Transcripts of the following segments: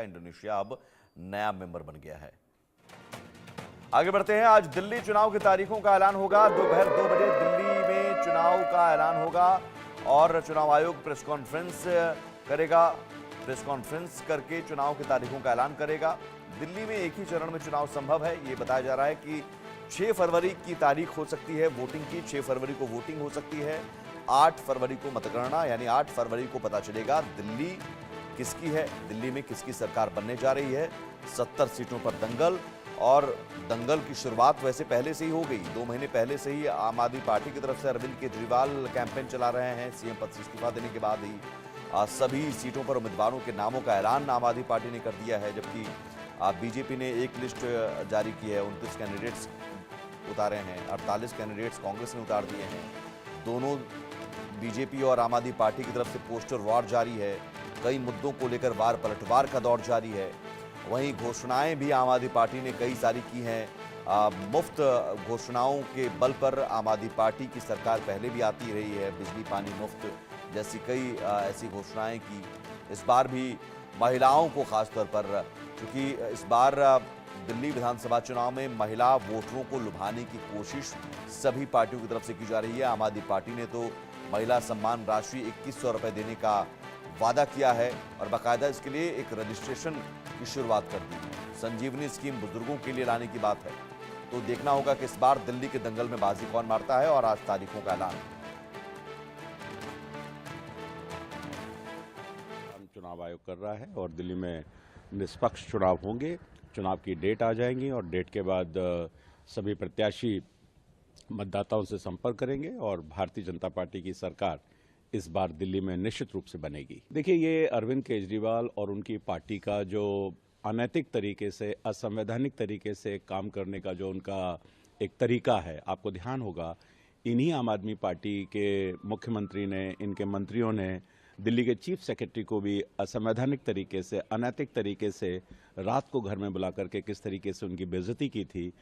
का इंडोनेशिया अब नया मेंबर बन गया है। आगे बढ़ते हैं। आज दिल्ली चुनाव की तारीखों का ऐलान होगा। दोपहर 2 बजे दिल्ली में चुनाव का ऐलान होगा और चुनाव आयोग प्रेस कॉन्फ्रेंस करेगा। प्रेस कॉन्फ्रेंस करके चुनाव की तारीखों का ऐलान करेगा। दिल्ली में एक ही चरण में चुनाव संभव है। ये बताया जा रहा है कि 6 फरवरी की तारीख हो सकती है वोटिंग की। 6 फरवरी को वोटिंग हो सकती है। 8 फरवरी को मतगणना, यानी 8 फरवरी को पता चलेगा दिल्ली किसकी है, दिल्ली में किसकी सरकार बनने जा रही है। 70 सीटों पर दंगल, और दंगल की शुरुआत वैसे पहले से ही हो गई। 2 महीने पहले से ही आम आदमी पार्टी की तरफ से अरविंद केजरीवाल कैंपेन चला रहे हैं। सीएम पद से इस्तीफा देने के बाद ही सभी सीटों पर उम्मीदवारों के नामों का ऐलान आम आदमी पार्टी ने कर दिया है, जबकि बीजेपी ने एक लिस्ट जारी की है। 29 कैंडिडेट्स उतारे हैं, 48 कैंडिडेट्स कांग्रेस ने उतार दिए हैं। दोनों बीजेपी और आम आदमी पार्टी की तरफ से पोस्टर वॉर जारी है। कई मुद्दों को लेकर वार पलटवार का दौर जारी है। वहीं घोषणाएं भी आम आदमी पार्टी ने कई सारी की हैं। मुफ्त घोषणाओं के बल पर आम आदमी पार्टी की सरकार पहले भी आती रही है। बिजली पानी मुफ्त जैसी कई ऐसी घोषणाएं की। इस बार भी महिलाओं को खासतौर पर, क्योंकि इस बार दिल्ली विधानसभा चुनाव में महिला वोटरों को लुभाने की कोशिश सभी पार्टियों की तरफ से की जा रही है। आम आदमी पार्टी ने तो महिला सम्मान राशि 2100 रुपये देने का वादा किया है और बाकायदा इसके लिए एक रजिस्ट्रेशन की शुरुआत कर दी है। संजीवनी स्कीम बुजुर्गों के लिए लाने की बात है। तो देखना होगा कि इस बार दिल्ली के दंगल में बाजी कौन मारता है। और आज तारीखों का ऐलान। चुनाव आयोग कर रहा है और दिल्ली में निष्पक्ष चुनाव होंगे। चुनाव की डेट आ जाएंगी और डेट के बाद सभी प्रत्याशी मतदाताओं से संपर्क करेंगे और भारतीय जनता पार्टी की सरकार इस बार दिल्ली में निश्चित रूप से बनेगी। देखिए, ये अरविंद केजरीवाल और उनकी पार्टी का जो अनैतिक तरीके से, असंवैधानिक तरीके से काम करने का जो उनका एक तरीका है, आपको ध्यान होगा इन्हीं आम आदमी पार्टी के मुख्यमंत्री ने, इनके मंत्रियों ने दिल्ली के चीफ सेक्रेटरी को भी असंवैधानिक तरीके से, अनैतिक तरीके से रात को घर में बुला करके किस तरीके से उनकी बेइज्जती की थी।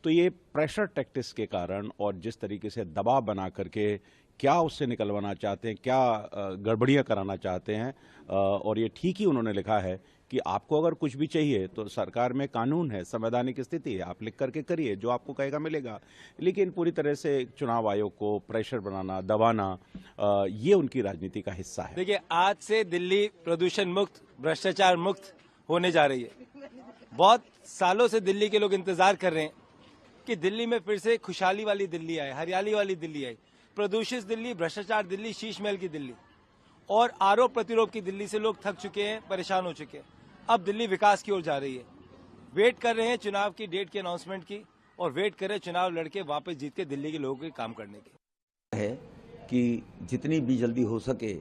तो ये प्रेशर टैक्टिक्स के कारण और जिस तरीके से दबाव बना करके क्या उससे निकलवाना चाहते हैं, क्या गड़बड़ियां कराना चाहते हैं, और ये ठीक ही उन्होंने लिखा है कि आपको अगर कुछ भी चाहिए तो सरकार में कानून है, संवैधानिक स्थिति है, आप लिख करके करिए, जो आपको कहेगा मिलेगा। लेकिन पूरी तरह से चुनाव आयोग को प्रेशर बनाना, दबाना, ये उनकी राजनीति का हिस्सा है। देखिए, आज से दिल्ली प्रदूषण मुक्त, भ्रष्टाचार मुक्त होने जा रही है। बहुत सालों से दिल्ली के लोग इंतजार कर रहे हैं कि दिल्ली में फिर से खुशहाली वाली दिल्ली आए, हरियाली वाली दिल्ली आए। प्रदूषित दिल्ली, भ्रष्टाचार दिल्ली, शीश महल की दिल्ली और आरोप प्रतिरोध की दिल्ली से लोग थक चुके हैं, परेशान हो चुके हैं। अब दिल्ली विकास की ओर जा रही है। वेट कर रहे हैं चुनाव की डेट के अनाउंसमेंट की और वेट कर रहे हैं चुनाव लड़के वापस जीत के दिल्ली के लोगों के काम करने की। है कि जितनी भी जल्दी हो सके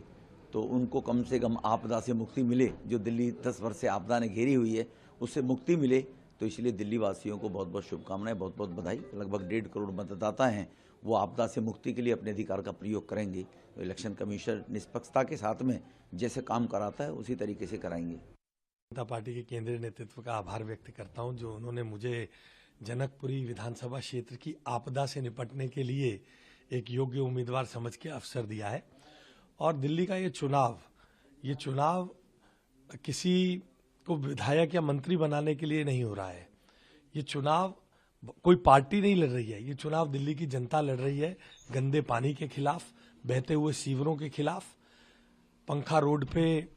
तो उनको कम से कम आपदा से मुक्ति मिले। जो दिल्ली 10 वर्ष से आपदा ने घेरी हुई है उससे मुक्ति मिले। तो इसलिए दिल्ली वासियों को बहुत बहुत शुभकामनाएं, बहुत बहुत बधाई। लगभग 1.5 करोड़ मतदाता हैं, वो आपदा से मुक्ति के लिए अपने अधिकार का प्रयोग करेंगे। तो इलेक्शन कमीशन निष्पक्षता के साथ में जैसे काम कराता है उसी तरीके से कराएंगे। जनता पार्टी के केंद्रीय नेतृत्व का आभार व्यक्त करता हूं, जो उन्होंने मुझे जनकपुरी विधानसभा क्षेत्र की आपदा से निपटने के लिए एक योग्य उम्मीदवार समझ के अवसर दिया है। और दिल्ली का ये चुनाव किसी को विधायक या मंत्री बनाने के लिए नहीं हो रहा है। ये चुनाव कोई पार्टी नहीं लड़ रही है, ये चुनाव दिल्ली की जनता लड़ रही है। गंदे पानी के खिलाफ, बहते हुए सीवरों के खिलाफ, पंखा रोड पे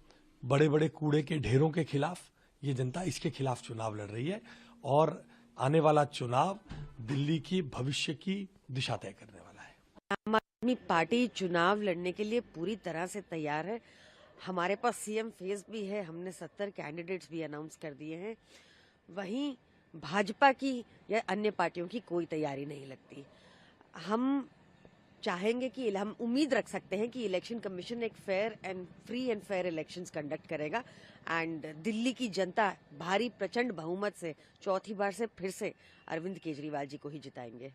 बड़े बड़े कूड़े के ढेरों के खिलाफ ये जनता इसके खिलाफ चुनाव लड़ रही है। और आने वाला चुनाव दिल्ली की भविष्य की दिशा तय करने वाला है। आम आदमी पार्टी चुनाव लड़ने के लिए पूरी तरह से तैयार है। हमारे पास सीएम फेज भी है, हमने 70 कैंडिडेट्स भी अनाउंस कर दिए हैं। वहीं भाजपा की या अन्य पार्टियों की कोई तैयारी नहीं लगती। हम चाहेंगे कि हम उम्मीद रख सकते हैं कि इलेक्शन कमीशन एक free and fair elections conduct करेगा एंड दिल्ली की जनता भारी प्रचंड बहुमत से चौथी बार से फिर से अरविंद केजरीवाल जी को ही जिताएंगे।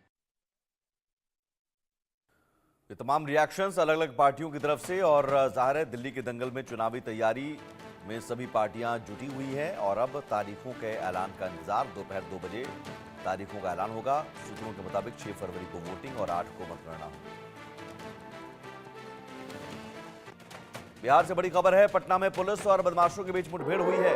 ये तमाम रिएक्शंस अलग अलग पार्टियों की तरफ से, और जाहिर है दिल्ली के दंगल में चुनावी तैयारी में सभी पार्टियां जुटी हुई हैं। और अब तारीखों के ऐलान का इंतजार। दोपहर 2 बजे तारीखों का ऐलान होगा। सूत्रों के मुताबिक 6 फरवरी को वोटिंग और 8 को मतगणना होगी। बिहार से बड़ी खबर है। पटना में पुलिस और बदमाशों के बीच मुठभेड़ हुई है।